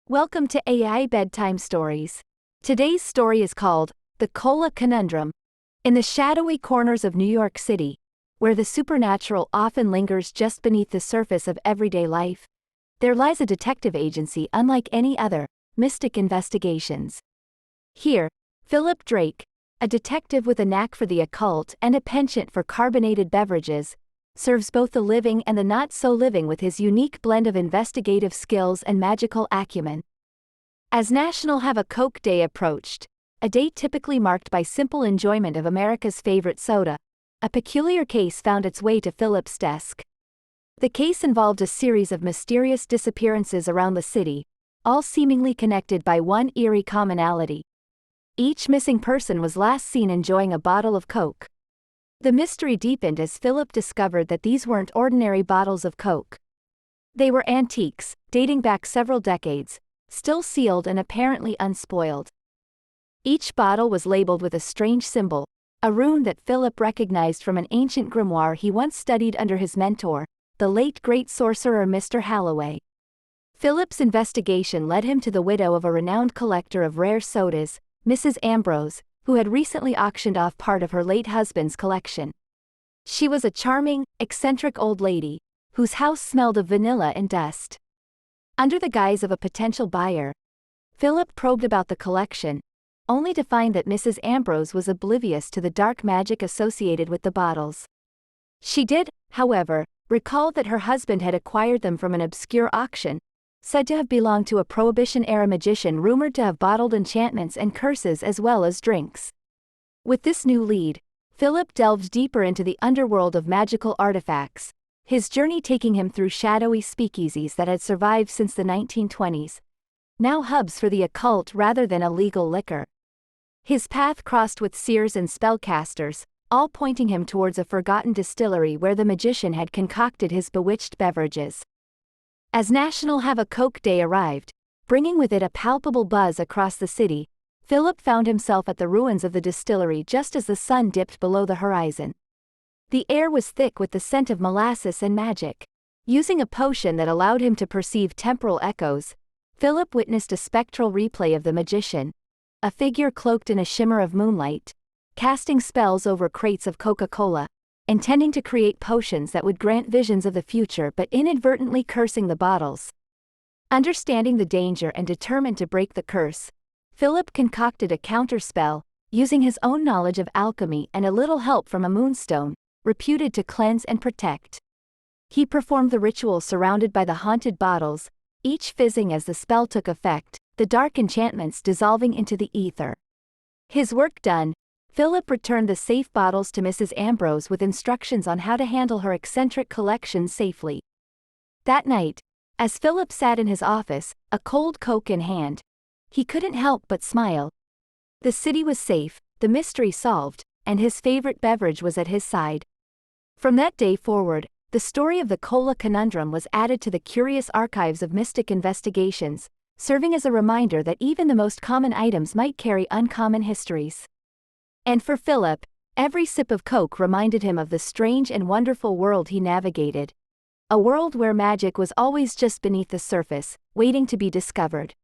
Welcome to AI Bedtime Stories. Today's story is called The Cola Conundrum. In the shadowy corners of New York City, where the supernatural often lingers just beneath the surface of everyday life, there lies a detective agency unlike any other, Mystic Investigations. Here, Philip Drake, a detective with a knack for the occult and a penchant for carbonated beverages, serves both the living and the not-so-living with his unique blend of investigative skills and magical acumen. As National Have a Coke Day approached, a day typically marked by simple enjoyment of America's favorite soda, a peculiar case found its way to Philip's desk. The case involved a series of mysterious disappearances around the city, all seemingly connected by one eerie commonality. Each missing person was last seen enjoying a bottle of Coke. The mystery deepened as Philip discovered that these weren't ordinary bottles of Coke. They were antiques, dating back several decades, still sealed and apparently unspoiled. Each bottle was labeled with a strange symbol, a rune that Philip recognized from an ancient grimoire he once studied under his mentor, the late great sorcerer Mr. Holloway. Philip's investigation led him to the widow of a renowned collector of rare sodas, Mrs. Ambrose, who had recently auctioned off part of her late husband's collection. She was a charming, eccentric old lady, whose house smelled of vanilla and dust. Under the guise of a potential buyer, Philip probed about the collection, only to find that Mrs. Ambrose was oblivious to the dark magic associated with the bottles. She did, however, recall that her husband had acquired them from an obscure auction, said to have belonged to a Prohibition-era magician rumored to have bottled enchantments and curses as well as drinks. With this new lead, Philip delved deeper into the underworld of magical artifacts, his journey taking him through shadowy speakeasies that had survived since the 1920s, now hubs for the occult rather than illegal liquor. His path crossed with seers and spellcasters, all pointing him towards a forgotten distillery where the magician had concocted his bewitched beverages. As National Have a Coke Day arrived, bringing with it a palpable buzz across the city, Philip found himself at the ruins of the distillery just as the sun dipped below the horizon. The air was thick with the scent of molasses and magic. Using a potion that allowed him to perceive temporal echoes, Philip witnessed a spectral replay of the magician, a figure cloaked in a shimmer of moonlight, casting spells over crates of Coca-Cola, intending to create potions that would grant visions of the future but inadvertently cursing the bottles. Understanding the danger and determined to break the curse, Philip concocted a counterspell, using his own knowledge of alchemy and a little help from a moonstone, reputed to cleanse and protect. He performed the ritual surrounded by the haunted bottles, each fizzing as the spell took effect, the dark enchantments dissolving into the ether. His work done, Philip returned the safe bottles to Mrs. Ambrose with instructions on how to handle her eccentric collection safely. That night, as Philip sat in his office, a cold Coke in hand, he couldn't help but smile. The city was safe, the mystery solved, and his favorite beverage was at his side. From that day forward, the story of the Cola Conundrum was added to the curious archives of Mystic Investigations, serving as a reminder that even the most common items might carry uncommon histories. And for Philip, every sip of Coke reminded him of the strange and wonderful world he navigated. A world where magic was always just beneath the surface, waiting to be discovered.